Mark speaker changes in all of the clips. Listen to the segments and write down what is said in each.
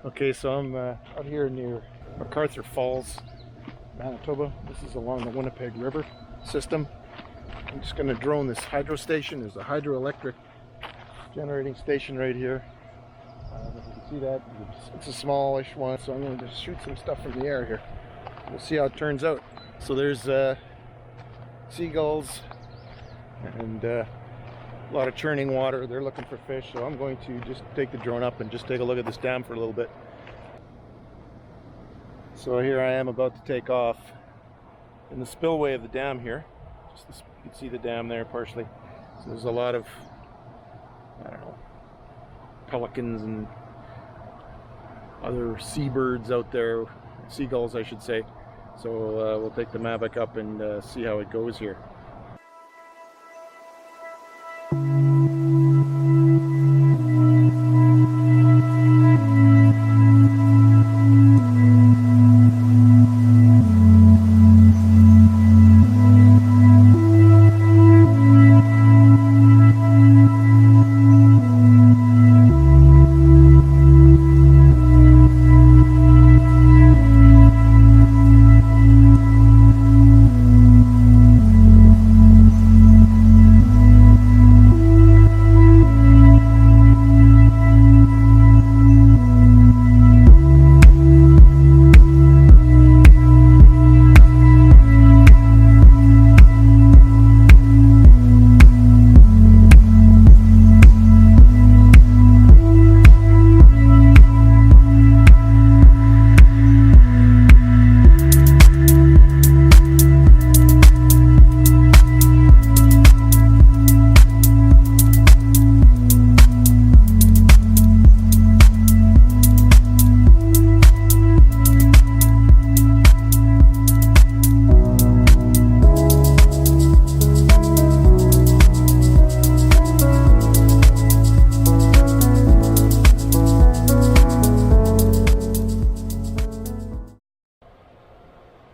Speaker 1: Okay, so I'm out here near MacArthur Falls, Manitoba. This is along the Winnipeg River system. I'm just going to drone this hydro station. There's a hydroelectric generating station right here. I don't know if you can see that. It's a smallish one, so I'm going to just shoot some stuff from the air here. We'll see how it turns out. So there's seagulls and a lot of churning water. They're looking for fish, so I'm going to just take the drone up and just take a look at this dam for a little bit. So here I am about to take off in the spillway of the dam here. You can see the dam there partially. So there's a lot of, I don't know, pelicans and other seabirds out there, seagulls I should say. So we'll take the Mavic up and see how it goes here.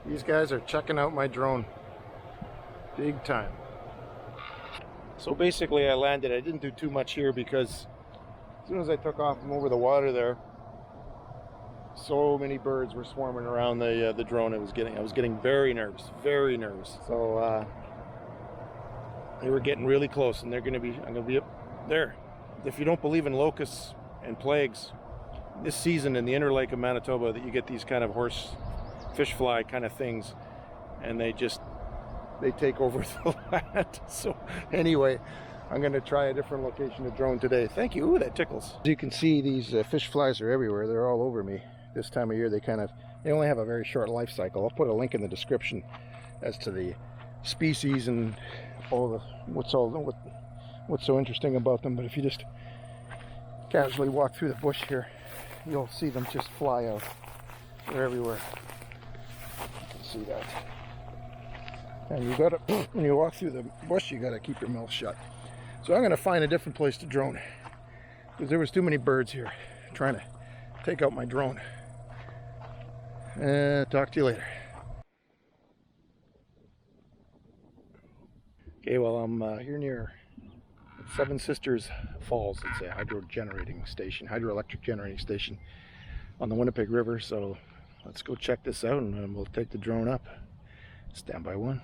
Speaker 1: These guys are checking out my drone big time. So basically I landed. I didn't do too much here because as soon as I took off from over the water there, so many birds were swarming around the drone. I was getting very nervous. So they were getting really close, and I'm gonna be up there. If you don't believe in locusts and plagues, this season in the inner lake of Manitoba, that you get these kind of fishfly kind of things, and they take over the land. So anyway, I'm going to try a different location to drone today. Thank you. Ooh, that tickles. As you can see, these fish flies are everywhere. They're all over me. This time of year they only have a very short life cycle. I'll put a link in the description as to the species and what's so interesting about them. But if you just casually walk through the bush here, you'll see them just fly out. They're everywhere. See that, and you gotta, when you walk through the bush, you gotta keep your mouth shut. So I'm gonna find a different place to drone because there was too many birds here trying to take out my drone. Talk to you later. Okay, well, I'm here near Seven Sisters Falls. It's a hydroelectric generating station on the Winnipeg River. So let's go check this out, and we'll take the drone up. Stand by one.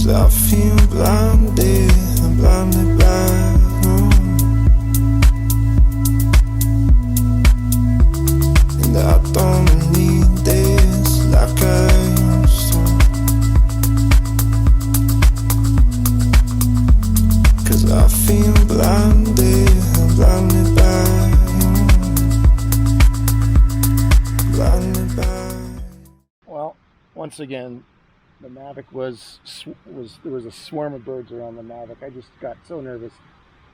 Speaker 2: I feel blinded by you, and I don't need this like I used to, 'cause I feel blinded by you,
Speaker 1: Well, once again, the Mavic there was a swarm of birds around the Mavic. I just got so nervous.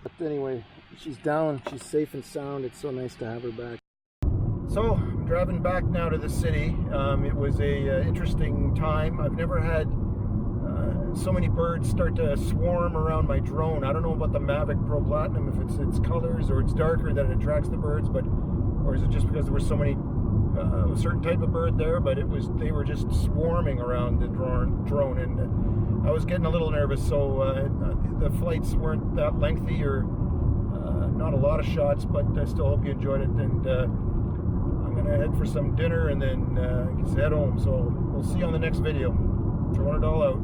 Speaker 1: But anyway, She's down, she's safe and sound. It's so nice to have her back. So I'm driving back now to the city. It was a interesting time. I've never had so many birds start to swarm around my drone. I don't know about the Mavic Pro Platinum, if it's its colors or it's darker that it attracts the birds, but or is it just because there were so many a certain type of bird there, but they were just swarming around the drone, and I was getting a little nervous. So the flights weren't that lengthy, or not a lot of shots, but I still hope you enjoyed it. And I'm gonna head for some dinner and then head home. So we'll see you on the next video. Dronerdahl out.